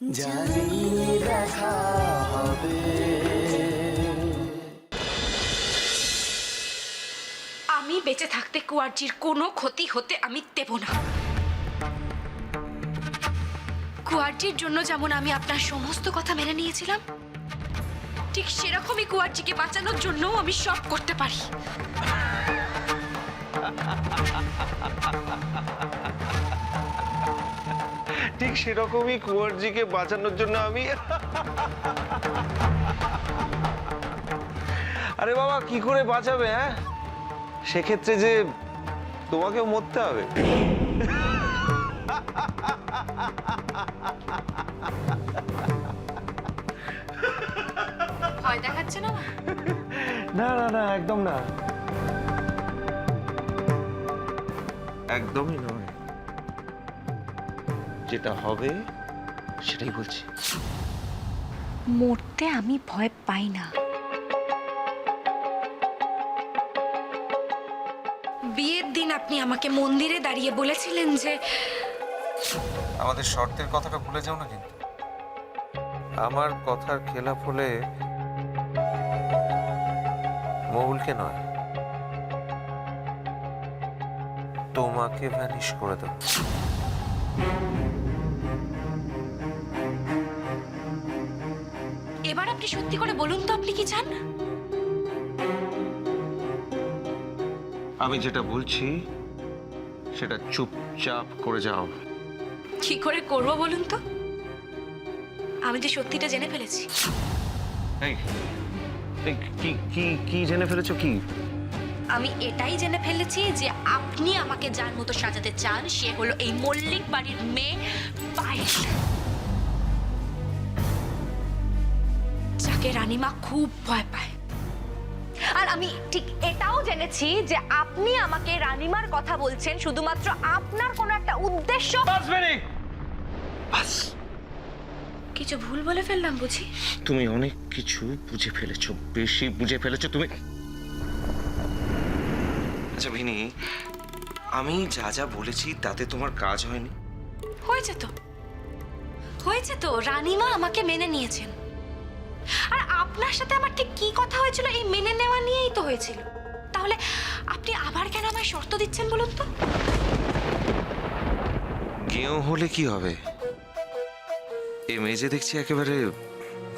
জানি দেখা হবে। আমি বেঁচে থাকতে কুয়ারজির কোনো ক্ষতি হতে আমি দেব না। কুয়ারজির জন্য যেমন আমি আপনার সমস্ত কথা মেনে নিয়েছিলাম, ঠিক সেরকমই কুয়ারজিকে বাঁচানোর জন্যও আমি সব করতে পারি। ঠিক সেরকমই কুয়ারজিকে বাঁচানোর জন্য আমি আরে বাবা কি করে বাঁচাবে? হ্যাঁ, সেক্ষেত্রে যে তোমাকেও মরতে হবে। ভয় দেখাচ্ছে না? না না না, একদম না, একদমই নয়। যেটা হবে সেটাই বলছি। মরতে আমি ভয় পাই না। বিয়ের দিন আপনি আমাকে মন্দিরে দাঁড়িয়ে বলেছিলেন যে আমাদের শর্তের কথাটা ভুলে যাও না, কিন্তু আমার কথার খেলাপ হলে মহুলকে নয়, তোমাকে ভ্যানিশ করে দেব। এবার আপনি সত্যি করে বলুন তো আপনি কি চান? আমি যেটা বলছি সেটা চুপচাপ করে যাও। কি করে করব বলুন তো? আমি যে সত্যিটা জেনে ফেলেছি। এই এই, কি কি কি জেনে ফেলেছো? কি? আমি এটাই জেনে ফেলেছি যে আপনি আমাকে যার মতো সাজাতে চান সে হলো এই মল্লিক বাড়ির মেয়ে পায়েল, যাকে রানীমা খুব ভয় পায়। আর আমি ঠিক এটাও জেনেছি যে আপনি আমাকে রানীমার কথা বলছেন শুধুমাত্র আপনার কোনো একটা উদ্দেশ্য। বাস, কিছু ভুল বলে ফেললাম বুঝি? তুমি অনেক কিছু বুঝে ফেলেছো, বেশি বুঝে ফেলেছো তুমি। আচ্ছা ভিনি, আমি যা যা বলেছি তাতে তোমার কাজ হয়নি? হয়েছে তো, হয়েছে তো। রানীমা আমাকে মেনে নিয়েছেন। আর আপনার সাথে আমার ঠিক কি কথা হয়েছিল এই মেনে নেওয়া নিয়েই তো হয়েছিল। তাহলে আপনি আবার কেন আমায় শর্ত দিচ্ছেন বলুন তো? গেঁয়ো হলে কি হবে? এ মেজে দেখছি একেবারে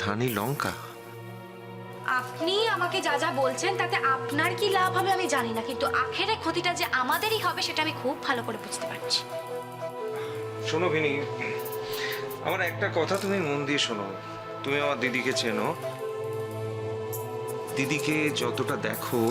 ধানি লঙ্কা। আপনি আমাকে যা যা বলছেন তাতে আপনার কি লাভ হবে আমি জানি না, কিন্তু আখেরে ক্ষতিটা যে আমাদেরই হবে সেটা আমি খুব ভালো করে বুঝতে পারছি। শোনো ভিনি, আমার একটা কথা তুমি মন দিয়ে শোনো। তুমি আমার দিদিকে চেনো, দিদিকে যতটা দেখো